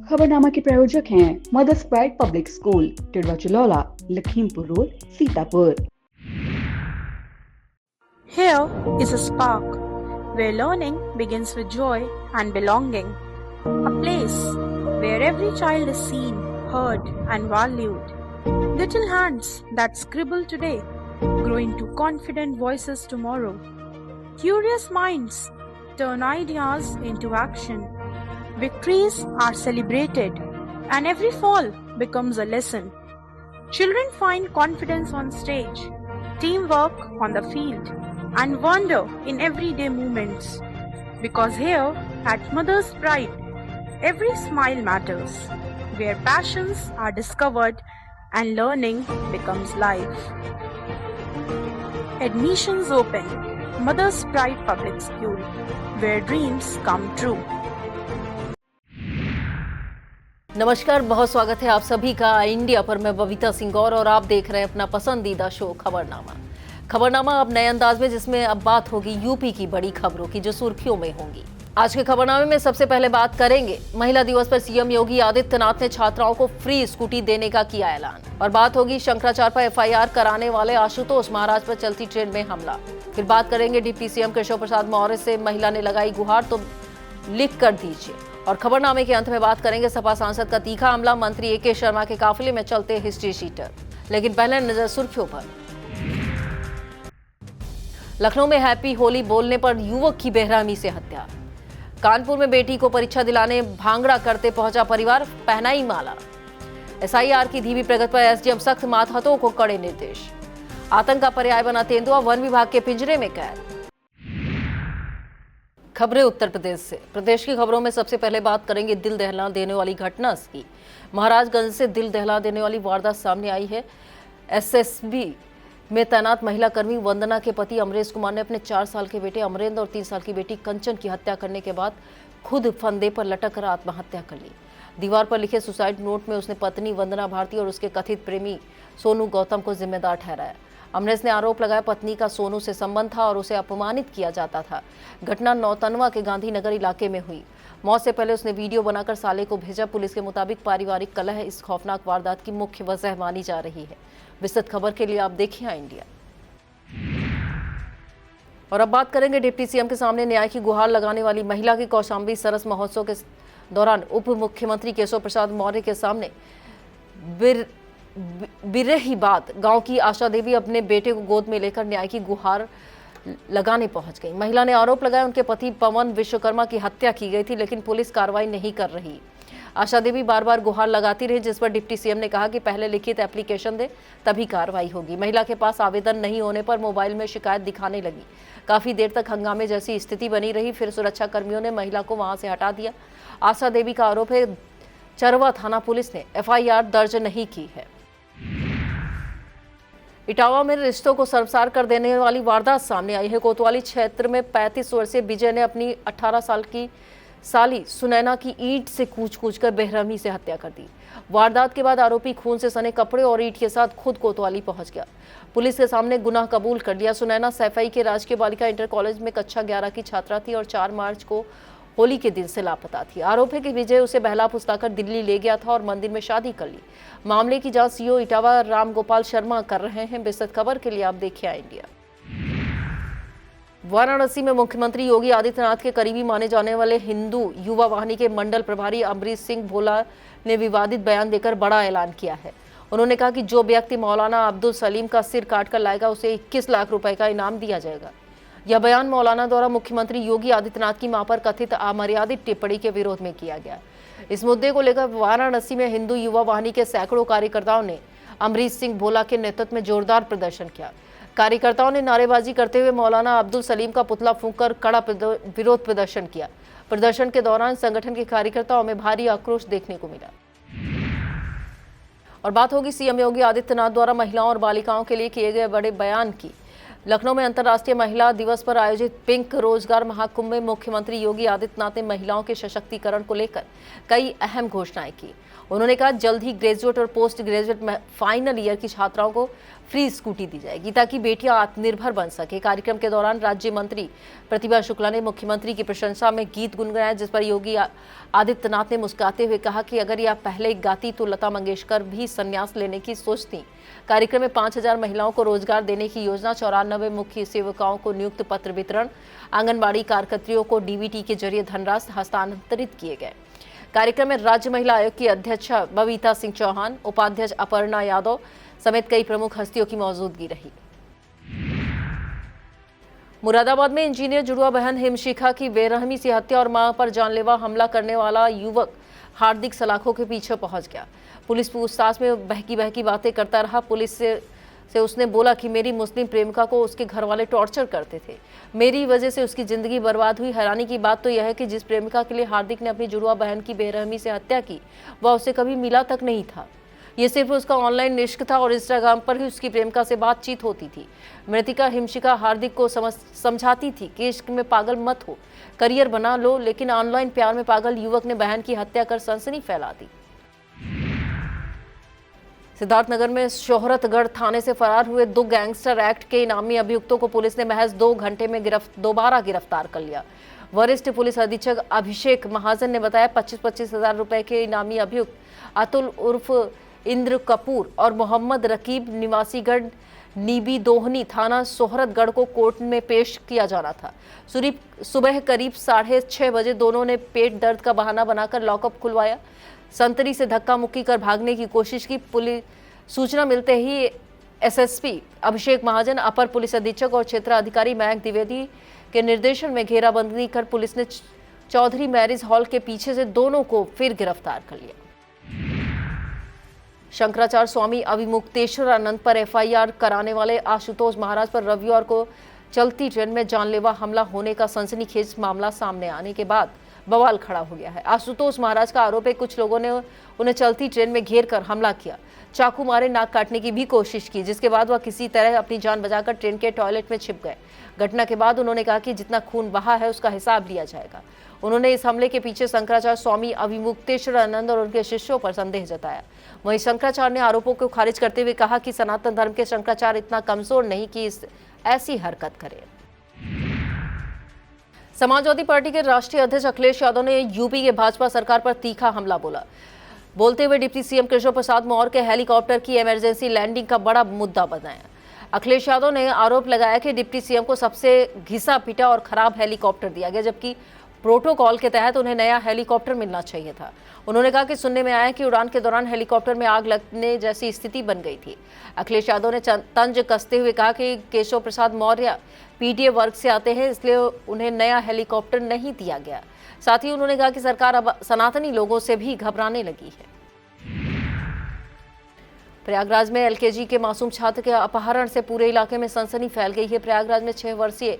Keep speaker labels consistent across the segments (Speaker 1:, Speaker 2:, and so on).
Speaker 1: खबरनामा के प्रायोजक हैं mother's pride public school, Tidwa Chalaula, Lakhimpur road, Sitapur.
Speaker 2: Here is a spark where learning begins with joy and belonging. A place where every child is seen, heard and valued. Little hands that scribble today grow into confident voices tomorrow. Curious minds turn ideas into action. Victories are celebrated and every fall becomes a lesson. Children find confidence on stage, teamwork on the field, and wonder in everyday moments. Because here at Mother's Pride, every smile matters, where passions are discovered and learning becomes life. Admissions open. Mother's Pride Public School, where dreams come true.
Speaker 3: नमस्कार, बहुत स्वागत है आप सभी का India पर। मैं बबीता सिंह गौर और आप देख रहे हैं अपना पसंदीदा शो खबरनामा अब नए अंदाज में, जिसमें अब बात होगी यूपी की बड़ी खबरों की जो सुर्खियों में होंगी। आज के खबरनामे में सबसे पहले बात करेंगे महिला दिवस पर सीएम योगी आदित्यनाथ ने छात्राओं को फ्री स्कूटी देने का किया ऐलान। और बात होगी शंकराचार्य पर एफआईआर कराने वाले आशुतोष महाराज पर चलती ट्रेन में हमला। फिर बात करेंगे डिप्टी सीएम केशव प्रसाद मौर्य से महिला ने लगाई गुहार तो लिख कर दीजिए। और खबरनामे के अंत में बात करेंगे सपा सांसद का तीखा हमला, मंत्री ए के शर्मा के काफिले में चलते हिस्ट्री शीटर। लेकिन पहले नजर सुर्खियों पर। लखनऊ में हैप्पी होली बोलने पर युवक की बेरहमी से हत्या। कानपुर में बेटी को परीक्षा दिलाने भांगड़ा करते पहुंचा परिवार, पहनाई माला। एसआईआर की धीमी प्रगति पर एसडीएम सख्त, मातहतों को कड़े निर्देश। आतंक का पर्याय बना तेंदुआ, वन विभाग के पिंजरे में कैद। खबरें उत्तर प्रदेश से। प्रदेश की खबरों में सबसे पहले बात करेंगे दिल दहला देने वाली घटना की। महाराजगंज से दिल दहला देने वाली वारदात सामने आई है। एसएसबी में तैनात महिला कर्मी वंदना के पति अमरेश कुमार ने अपने 4 साल के बेटे अमरेंद्र और 3 साल की बेटी कंचन की हत्या करने के बाद खुद फंदे पर लटक कर आत्महत्या कर ली। दीवार पर लिखे सुसाइड नोट में उसने पत्नी वंदना भारती और उसके कथित प्रेमी सोनू गौतम को जिम्मेदार ठहराया। अमरेश ने आरोप लगाया पत्नी का सोनू से संबंध था और उसे अपमानित किया जाता था। घटना नौतनवा के गांधीनगर इलाके में हुई। मौत से पहले उसने वीडियो बनाकर साले को भेजा। पुलिस के मुताबिक पारिवारिक कलह इस खौफनाक वारदात की मुख्य वजह मानी जा रही है। विस्तृत खबर के लिए आप देखिए इंडिया। और अब बात करेंगे डिप्टी सीएम के सामने न्याय की गुहार लगाने वाली महिला की। कौशाम्बी सरस महोत्सव के दौरान उप मुख्यमंत्री केशव प्रसाद मौर्य के सामने बिरही बात गांव की आशा देवी अपने बेटे को गोद में लेकर न्याय की गुहार लगाने पहुंच गई। महिला ने आरोप लगाया उनके पति पवन विश्वकर्मा की हत्या की गई थी, लेकिन पुलिस कार्रवाई नहीं कर रही। आशा देवी बार बार गुहार लगाती रही, जिस पर डिप्टी सीएम ने कहा कि पहले लिखित एप्लीकेशन दे तभी कार्रवाई होगी। महिला के पास आवेदन नहीं होने पर मोबाइल में शिकायत दिखाने लगी। काफी देर तक हंगामे जैसी स्थिति बनी रही। फिर सुरक्षा कर्मियों ने महिला को वहां से हटा दिया। आशा देवी का आरोप है चरवा थाना पुलिस ने एफआईआर दर्ज नहीं की है। इटावा में रिश्तों को शर्मसार कर देने वाली वारदात सामने आई है। कोतवाली क्षेत्र में 35 वर्षीय विजय ने अपनी 18 साल की साली सुनैना की ईंट से कूच कर बेरहमी से हत्या कर दी। वारदात के बाद आरोपी खून से सने कपड़े और ईंट के साथ खुद कोतवाली पहुंच गया। पुलिस के सामने गुनाह कबूल कर लिया। सुनैना सैफई के राजकीय बालिका इंटर कॉलेज में कक्षा 11 की छात्रा थी और 4 मार्च को होली के दिन से लापता थी। आरोप है कि विजय उसे बहला फुसलाकर दिल्ली ले गया था और मंदिर में शादी कर ली। मामले की जांच सीओ इटावा राम गोपाल शर्मा कर रहे हैं। विस्तृत खबर के लिए आप देखिए इंडिया। वाराणसी में मुख्यमंत्री योगी आदित्यनाथ के करीबी माने जाने वाले हिंदू युवा वाहिनी के मंडल प्रभारी अमरीश सिंह भोला ने विवादित बयान देकर बड़ा ऐलान किया है। उन्होंने कहा कि जो व्यक्ति मौलाना अब्दुल सलीम का सिर काट कर लाएगा उसे 21 लाख रुपए का इनाम दिया जाएगा। यह बयान मौलाना द्वारा मुख्यमंत्री योगी आदित्यनाथ की मां पर कथित अमर्यादित टिप्पणी के विरोध में किया गया। इस मुद्दे को लेकर वाराणसी में हिंदू युवा वाहिनी के सैकड़ों कार्यकर्ताओं ने अमरीश सिंह भोला के नेतृत्व में जोरदार प्रदर्शन किया। कार्यकर्ताओं ने नारेबाजी करते हुए मौलाना अब्दुल सलीम का पुतला फूंककर कड़ा विरोध प्रदर्शन किया। प्रदर्शन के दौरान संगठन के कार्यकर्ताओं में भारी आक्रोश देखने को मिला। और बात होगी सीएम योगी आदित्यनाथ द्वारा महिलाओं और बालिकाओं के लिए किए गए बड़े बयान की। लखनऊ में अंतर्राष्ट्रीय महिला दिवस पर आयोजित पिंक रोजगार महाकुंभ में मुख्यमंत्री योगी आदित्यनाथ ने महिलाओं के सशक्तिकरण को लेकर कई अहम घोषणाएं की। उन्होंने कहा जल्द ही ग्रेजुएट और पोस्ट ग्रेजुएट फाइनल ईयर की छात्राओं को फ्री स्कूटी दी जाएगी ताकि बेटियां आत्मनिर्भर बन सके। कार्यक्रम के दौरान राज्य मंत्री प्रतिभा शुक्ला ने मुख्यमंत्री की प्रशंसा में गीत गुनगुनाया, जिस पर योगी आदित्यनाथ ने मुस्कुराते हुए कहा कि अगर यह पहले गाती तो लता मंगेशकर भी संन्यास लेने की सोचती। कार्यक्रम में 5000 महिलाओं को रोजगार देने की योजना, 94 मुख्य सेवकाओं को नियुक्त पत्र वितरण, आंगनबाड़ी कार्यकर्त्रियों को डीबीटी के जरिए धनराशि हस्तांतरित किए गए। कार्यक्रम में राज्य महिला आयोग की अध्यक्ष बबीता सिंह चौहान, उपाध्यक्ष अपर्णा यादव समेत कई प्रमुख हस्तियों की मौजूदगी रही। मुरादाबाद में इंजीनियर जुड़वा बहन हिमशिखा की बेरहमी से हत्या और मां पर जानलेवा हमला करने वाला युवक हार्दिक सलाखों के पीछे पहुंच गया। पुलिस पूछताछ में बहकी बातें करता रहा। पुलिस से उसने बोला कि मेरी मुस्लिम प्रेमिका को उसके घर वाले टॉर्चर करते थे, मेरी वजह से उसकी जिंदगी बर्बाद हुई। हैरानी की बात तो यह है कि जिस प्रेमिका के लिए हार्दिक ने अपनी जुड़वा बहन की बेरहमी से हत्या की, वह उससे कभी मिला तक नहीं था। ये सिर्फ उसका ऑनलाइन इश्क था और इंस्टाग्राम पर ही उसकी प्रेमिका से बातचीत होती थी। मृतिका हिमशिखा हार्दिक को समझाती थी कि इश्क में पागल मत हो, करियर बना लो, लेकिन ऑनलाइन प्यार में पागल युवक ने बहन की हत्या कर सनसनी फैला दी। सिद्धार्थनगर में शोहरतगढ़ थाने से फरार हुए 2 गैंगस्टर एक्ट के इनामी अभियुक्तों को पुलिस ने महज 2 घंटे में दोबारा गिरफ्तार कर लिया। वरिष्ठ पुलिस अधीक्षक अभिषेक महाजन ने बताया 25-25 हजार रुपए के इनामी अभियुक्त अतुल उर्फ इंद्र कपूर और मोहम्मद रकीब निवासीगढ़ नीबी दोहनी थाना शोहरतगढ़ को कोर्ट में पेश किया जाना था। सुबह करीब 6:30 बजे दोनों ने पेट दर्द का बहाना बनाकर लॉकअप खुलवाया। संतरी से धक्का मुक्की कर भागने की कोशिश की। पुलिस सूचना मिलते ही एसएसपी अभिषेक महाजन, अपर पुलिस अधीक्षक और क्षेत्र अधिकारी मयंक द्विवेदी के निर्देशन में घेराबंदी कर पुलिस ने चौधरी मैरिज हॉल के पीछे से दोनों को फिर गिरफ्तार कर लिया। शंकराचार्य स्वामी अभिमुक्तेश्वरानंद पर एफआईआर कराने वाले आशुतोष महाराज पर रविवार को चलती ट्रेन में जानलेवा हमला होने का सनसनीखेज मामला सामने आने के बाद बवाल खड़ा हो गया है। आशुतोष महाराज का आरोप है कुछ लोगों ने उन्हें चलती ट्रेन में घेर कर हमला किया, चाकू मारे, नाक काटने की भी कोशिश की, जिसके बाद वह किसी तरह अपनी जान बचाकर ट्रेन के टॉयलेट में छिप गए। घटना के बाद उन्होंने कहा कि जितना खून बहा है उसका हिसाब लिया जाएगा। उन्होंने इस हमले के पीछे शंकराचार्य स्वामी अभिमुक्तेश्वरानंद और उनके शिष्यों पर संदेह जताया। वहीं शंकराचार्य ने आरोपों को खारिज करते हुए कहा कि सनातन धर्म के शंकराचार्य इतना कमजोर नहीं कि ऐसी हरकत करें। समाजवादी पार्टी के राष्ट्रीय अध्यक्ष अखिलेश यादव ने यूपी के भाजपा सरकार पर तीखा हमला बोलते हुए डिप्टी सीएम केशव प्रसाद मौर्य के हेलीकॉप्टर की इमरजेंसी लैंडिंग का बड़ा मुद्दा बनाया। अखिलेश यादव ने आरोप लगाया कि डिप्टी सीएम को सबसे घिसा पिटा और खराब हेलीकॉप्टर दिया गया, जबकि प्रोटोकॉल के तहत उन्हें नया हेलीकॉप्टर मिलना चाहिए था। उन्होंने कहा कि सुनने में आया कि उड़ान के दौरान हेलीकॉप्टर में आग लगने जैसी स्थिति बन गई थी। अखिलेश यादव ने तंज कसते हुए कहा कि केशव प्रसाद मौर्य पीडीए वर्ग से आते हैं, इसलिए उन्हें नया हेलीकॉप्टर नहीं दिया गया। साथ ही उन्होंने कहा कि सरकार अब सनातनी लोगों से भी घबराने लगी है। प्रयागराज में एलकेजी के मासूम छात्र के अपहरण से पूरे इलाके में सनसनी फैल गई है। प्रयागराज में 6 वर्षीय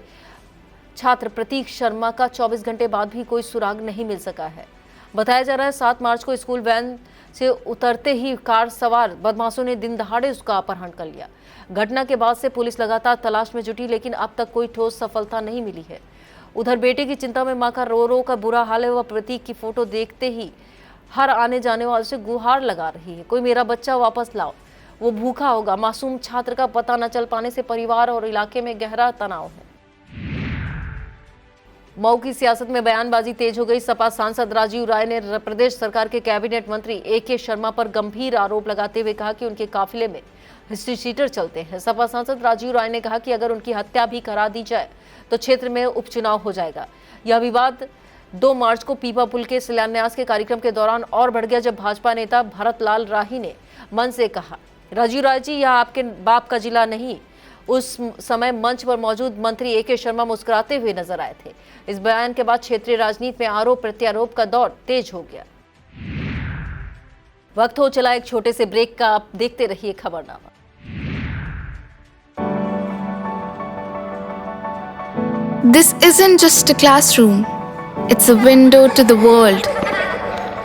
Speaker 3: छात्र प्रतीक शर्मा का 24 घंटे बाद भी कोई सुराग नहीं मिल सका है। बताया जा रहा है 7 मार्च को स्कूल वैन से उतरते ही कार सवार बदमाशों ने दिन दहाड़े उसका अपहरण कर लिया। घटना के बाद से पुलिस लगातार तलाश में जुटी, लेकिन अब तक कोई ठोस सफलता नहीं मिली है। उधर बेटे की चिंता में मां का रो का बुरा हाल है। वह प्रतीक की फोटो देखते ही हर आने जाने वाले से गुहार लगा रही है, कोई मेरा बच्चा वापस लाओ, वो भूखा होगा। मासूम छात्र का पता न चल पाने से परिवार और इलाके में गहरा तनाव है। मऊ की सियासत में बयानबाजी तेज हो गई। सपा सांसद राजीव राय ने प्रदेश सरकार के कैबिनेट मंत्री एके शर्मा पर गंभीर आरोप लगाते हुए कहा कि उनके काफिले में हिस्ट्री शीटर चलते हैं। सपा सांसद राजीव राय ने कहा कि अगर उनकी हत्या भी करा दी जाए तो क्षेत्र में उपचुनाव हो जाएगा। यह विवाद 2 मार्च को पीपा पुल के शिलान्यास के कार्यक्रम के दौरान और बढ़ गया, जब भाजपा नेता भरत लाल राही ने मंच से कहा, राजीव राय जी, यह आपके बाप का जिला नहीं। उस समय मंच पर मौजूद मंत्री एके शर्मा मुस्कुराते हुए नजर आए थे। इस बयान के बाद क्षेत्रीय राजनीति में आरोप प्रत्यारोप का दौर तेज हो गया। वक्त हो चला एक छोटे से ब्रेक का। आप देखते रहिए खबरनामा।
Speaker 4: This isn't just a classroom. It's a window to the world,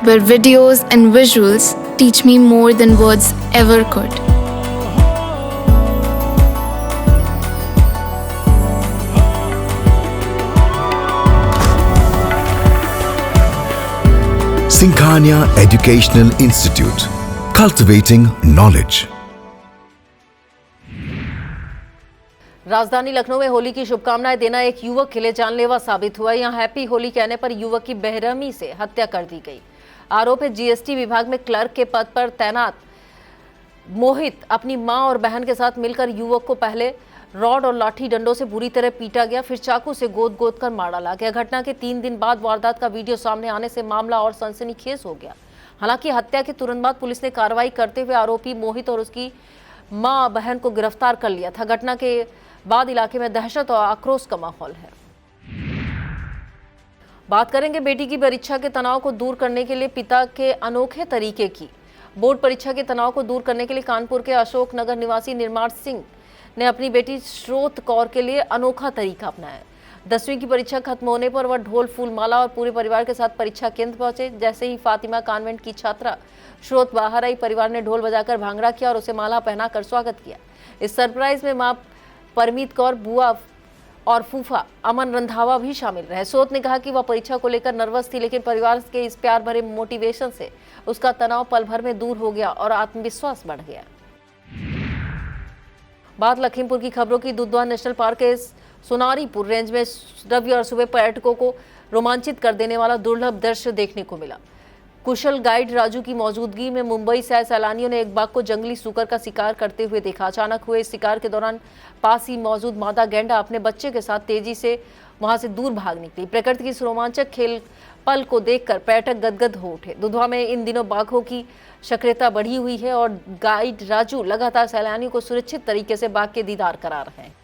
Speaker 4: where videos and visuals teach me more than words ever could.
Speaker 5: Singhania Educational Institute, cultivating knowledge.
Speaker 3: राजधानी लखनऊ में होली की शुभकामनाएं देना एक युवक के लिए जानलेवा साबित हुआ। यहां हैप्पी होली कहने पर युवक की बेरहमी से हत्या कर दी गई। आरोप है जीएसटी विभाग में क्लर्क के पद पर तैनात मोहित अपनी मां और बहन के साथ मिलकर युवक को पहले रॉड और लाठी डंडों से बुरी तरह पीटा गया, फिर चाकू से गोद गोद कर मार डाला गया। घटना के 3 दिन बाद वारदात का वीडियो सामने आने से मामला और सनसनीखेज हो गया। हालांकि हत्या के तुरंत बाद पुलिस ने कार्रवाई करते हुए आरोपी मोहित और उसकी मां बहन को गिरफ्तार कर लिया था। घटना के बाद इलाके में दहशत और आक्रोश का माहौल है। बात करेंगे बेटी की परीक्षा के तनाव को दूर करने के लिए पिता के अनोखे तरीके की। बोर्ड परीक्षा के तनाव को दूर करने के लिए कानपुर के अशोक नगर निवासी निर्माण सिंह ने अपनी बेटी स्रोत कौर के लिए अनोखा तरीका अपनाया। 10वीं की परीक्षा खत्म होने पर वह ढोल फूल माला और पूरे परिवार के साथ परीक्षा केंद्र पहुंचे। जैसे ही फातिमा कॉन्वेंट की छात्रा स्रोत बाहर आई, परिवार ने ढोल बजाकर भांगड़ा किया और उसे माला पहनाकर स्वागत किया। इस सरप्राइज में मां परमीत कौर, बुआ और फूफा अमन रंधावा भी शामिल रहे। स्रोत ने कहा कि वह परीक्षा को लेकर नर्वस थी, लेकिन परिवार के इस प्यार भरे मोटिवेशन से उसका तनाव पल भर में दूर हो गया और आत्मविश्वास बढ़ गया। बात लखीमपुर की खबरों की। दुधवा नेशनल पार्क के सोनारीपुर रेंज में रविवार सुबह पर्यटकों को रोमांचित कर देने वाला दुर्लभ दृश्य देखने को मिला। कुशल गाइड राजू की मौजूदगी में मुंबई से आए सैलानियों ने एक बाघ को जंगली सूकर का शिकार करते हुए देखा। अचानक हुए इस शिकार के दौरान पास ही मौजूद मादा गैंडा अपने बच्चे के साथ तेजी से वहां से दूर भाग निकली। प्रकृति की इस रोमांचक खेल पल को देखकर पर्यटक गदगद हो उठे। दुधवा में इन दिनों बाघों की सक्रियता बढ़ी हुई है और गाइड राजू लगातार सैलानियों को सुरक्षित तरीके से बाघ के दीदार करा रहे हैं।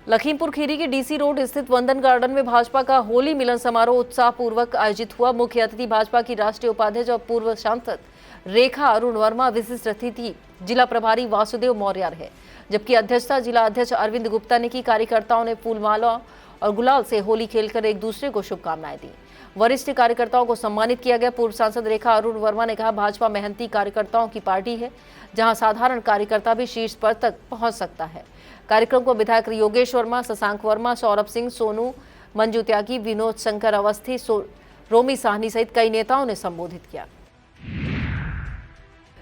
Speaker 3: लखीमपुर खीरी के डीसी रोड स्थित वंदन गार्डन में भाजपा का होली मिलन समारोह उत्साहपूर्वक आयोजित हुआ। मुख्य अतिथि भाजपा की राष्ट्रीय उपाध्यक्ष और पूर्व सांसद रेखा अरुण वर्मा, विशिष्ट अतिथि जिला प्रभारी वासुदेव मौर्य रहे, जबकि अध्यक्षता जिला अध्यक्ष अरविंद गुप्ता ने की। कार्यकर्ताओं ने फूलमाला और गुलाल से होली खेलकर एक दूसरे को शुभकामनाएं दी। वरिष्ठ कार्यकर्ताओं को सम्मानित किया गया। पूर्व सांसद रेखा अरुण वर्मा ने कहा, भाजपा मेहनती कार्यकर्ताओं की पार्टी है, जहां साधारण कार्यकर्ता भी शीर्ष पर तक पहुंच सकता है। कार्यक्रम को विधायक योगेश वर्मा, शशांक वर्मा, सौरभ सिंह, सोनू, मंजू त्यागी, विनोद शंकर अवस्थी, रोमी साहनी सहित कई नेताओं ने संबोधित किया।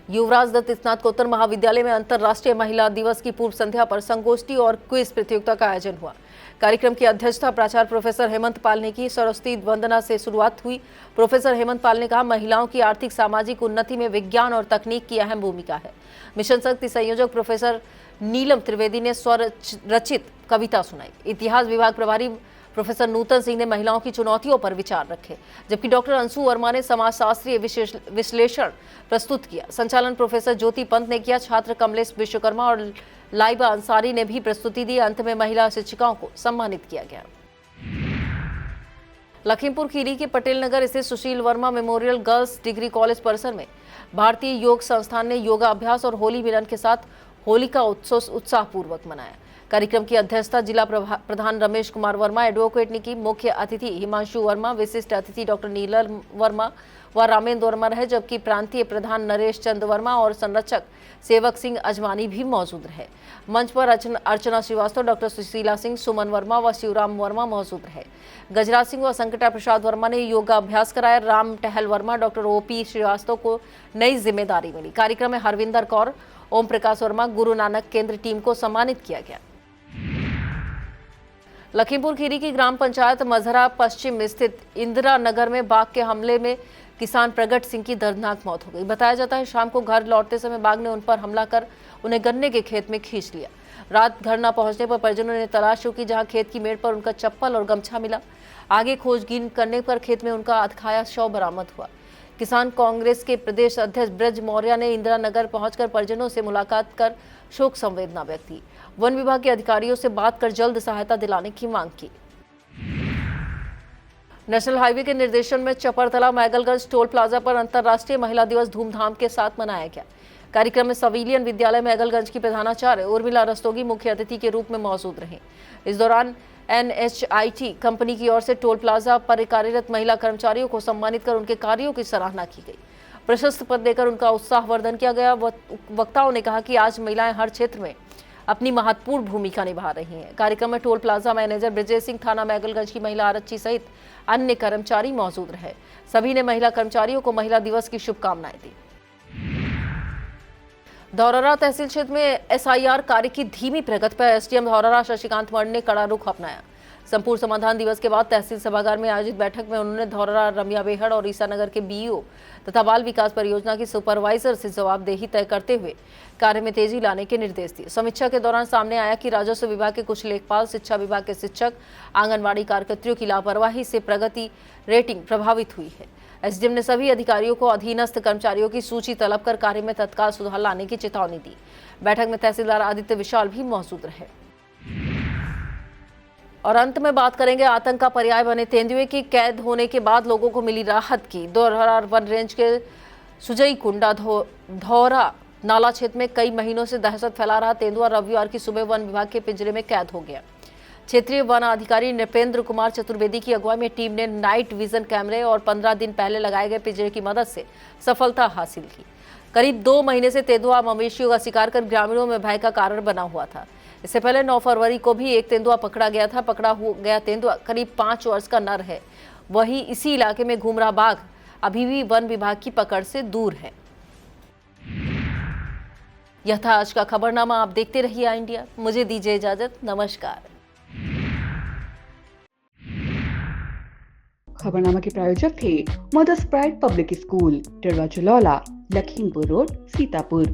Speaker 3: युवराज दत्त स्नातकोत्तर महाविद्यालय में अंतर्राष्ट्रीय महिला दिवस की पूर्व संध्या पर संगोष्ठी और क्विज प्रतियोगिता का आयोजन हुआ। कार्यक्रम की अध्यक्षता प्राचार्य प्रोफेसर हेमंत पाल ने की। सरस्वती वंदना से शुरुआत हुई। प्रोफेसर हेमंत पाल ने कहा, महिलाओं की आर्थिक सामाजिक उन्नति में विज्ञान और तकनीक की अहम भूमिका है। मिशन शक्ति संयोजक प्रोफेसर नीलम त्रिवेदी ने स्वरचित कविता सुनाई। इतिहास विभाग प्रभारी प्रोफेसर नूतन सिंह ने महिलाओं की चुनौतियों पर विचार रखे, जबकि डॉक्टर अंशु वर्मा ने समाजशास्त्रीय विश्लेषण प्रस्तुत किया। संचालन प्रोफेसर ज्योति पंत ने किया। छात्र कमलेश विश्वकर्मा और लाइबा अंसारी ने भी प्रस्तुति दी। अंत में महिला शिक्षिकाओं को सम्मानित किया गया। लखीमपुर खीरी के पटेल नगर स्थित Sushil Verma memorial girls degree college परिसर में भारतीय योग संस्थान ने योगा अभ्यास और होली मिलन के साथ होली का उत्सव उत्साहपूर्वक मनाया। कार्यक्रम की अध्यक्षता जिला प्रधान रमेश कुमार वर्मा, एडवोकेट ने की। मुख्य अतिथि हिमांशु वर्मा, विशिष्ट अतिथि डॉक्टर नीलम वर्मा व रामेंद्र वर्मा रहे, जबकि प्रांतीय प्रधान नरेश चंद वर्मा और संरक्षक सेवक सिंह अजमानी भी मौजूद रहे। मंच पर अर्चना श्रीवास्तव, डॉक्टर सुशीला सिंह, सुमन वर्मा व शिवराम वर्मा मौजूद रहे। गजराज सिंह व संकटा प्रसाद वर्मा ने योगा अभ्यास कराया। राम टहल वर्मा, डॉक्टर ओपी श्रीवास्तव को नई जिम्मेदारी मिली। कार्यक्रम में हरविंदर कौर, ओम प्रकाश वर्मा, गुरु नानक केंद्र टीम को सम्मानित किया गया। लखीमपुर खीरी की ग्राम पंचायत मजहरा पश्चिम स्थित इंदिरा नगर में बाघ के हमले में किसान प्रगट सिंह की दर्दनाक मौत हो गई। बताया जाता है, शाम को घर लौटते समय बाघ ने उन पर हमला कर उन्हें गन्ने के खेत में खींच लिया। रात घर न पहुंचने पर परिजनों ने तलाश शुरू की, जहां खेत की मेड़ पर उनका चप्पल और गमछा मिला। आगे खोजबीन करने पर खेत में उनका अधखाया शव बरामद हुआ। किसान कांग्रेस के प्रदेश अध्यक्ष ब्रज मौर्य ने इंदिरा नगर पहुंचकर परिजनों से मुलाकात कर शोक संवेदना व्यक्त की। वन विभाग के अधिकारियों से बात कर जल्द सहायता दिलाने की मांग की। नेशनल हाईवे के निर्देशन में चपरतला मैगलगंज टोल प्लाजा पर अंतर्राष्ट्रीय महिला दिवस धूमधाम के साथ मनाया गया। कार्यक्रम में सिविलियन विद्यालय मैगलगंज की प्रधानाचार्य उर्मिला रस्तोगी मुख्य अतिथि के रूप में मौजूद रहे। इस दौरान NHIT कंपनी की ओर से टोल प्लाजा पर कार्यरत महिला कर्मचारियों को सम्मानित कर उनके कार्यों की सराहना की गई। प्रशस्त पद देकर उनका उत्साहवर्धन किया गया। वक्ताओं ने कहा कि आज महिलाएं हर क्षेत्र में अपनी महत्वपूर्ण भूमिका निभा रही हैं। कार्यक्रम में toll plaza manager Brajesh Singh, थाना मैगलगंज की महिला आरक्षी सहित अन्य कर्मचारी मौजूद रहे। सभी ने महिला कर्मचारियों को महिला दिवस की शुभकामनाएं दी। धौरहरा तहसील क्षेत्र में एसआईआर कार्य की धीमी प्रगति पर एसडीएम धौरहरा शशिकांत मर्ड ने कड़ा रुख अपनाया। संपूर्ण समाधान दिवस के बाद तहसील सभागार में आयोजित बैठक में उन्होंने धौरहरा, रमिया बेहड़ और ईसानगर के बीईओ तथा बाल विकास परियोजना की सुपरवाइजर से जवाबदेही तय करते हुए कार्य में तेजी लाने के निर्देश दिए। समीक्षा के दौरान सामने आया कि राजस्व विभाग के कुछ लेखपाल, शिक्षा विभाग के शिक्षक, आंगनबाड़ी कार्यकर्तियों की लापरवाही से प्रगति रेटिंग प्रभावित हुई है। एसडीएम ने सभी अधिकारियों को अधीनस्थ कर्मचारियों की सूची तलब कर कार्य में तत्काल सुधार लाने की चेतावनी दी। बैठक में तहसीलदार आदित्य विशाल भी मौजूद रहे। और अंत में बात करेंगे आतंक का पर्याय बने तेंदुए की कैद होने के बाद लोगों को मिली राहत की। धौरहरा वन रेंज के सुजई कुंडा धौरा नाला क्षेत्र में कई महीनों से दहशत फैला रहा तेंदुआ रविवार की सुबह वन विभाग के पिंजरे में कैद हो गया। क्षेत्रीय वन अधिकारी नृपेंद्र कुमार चतुर्वेदी की अगुवाई में टीम ने नाइट विजन कैमरे और 15 दिन पहले लगाए गए पिंजरे की मदद से सफलता हासिल की। करीब 2 महीने से तेंदुआ मवेशियों का शिकार कर ग्रामीणों में भय का कारण बना हुआ था। इससे पहले 9 फरवरी को भी एक तेंदुआ पकड़ा गया था। पकड़ा हो गया तेंदुआ करीब 5 वर्ष का नर है। वही इसी इलाके में घूम रहा बाघ अभी भी वन विभाग की पकड़ से दूर है। यह था आज का खबरनामा। आप देखते रहिए आई इंडिया। मुझे दीजिए इजाजत। नमस्कार।
Speaker 1: खबरनामा के प्रायोजक थे mother's pride public school, Tidwa Chalaula, Lakhimpur road, Sitapur.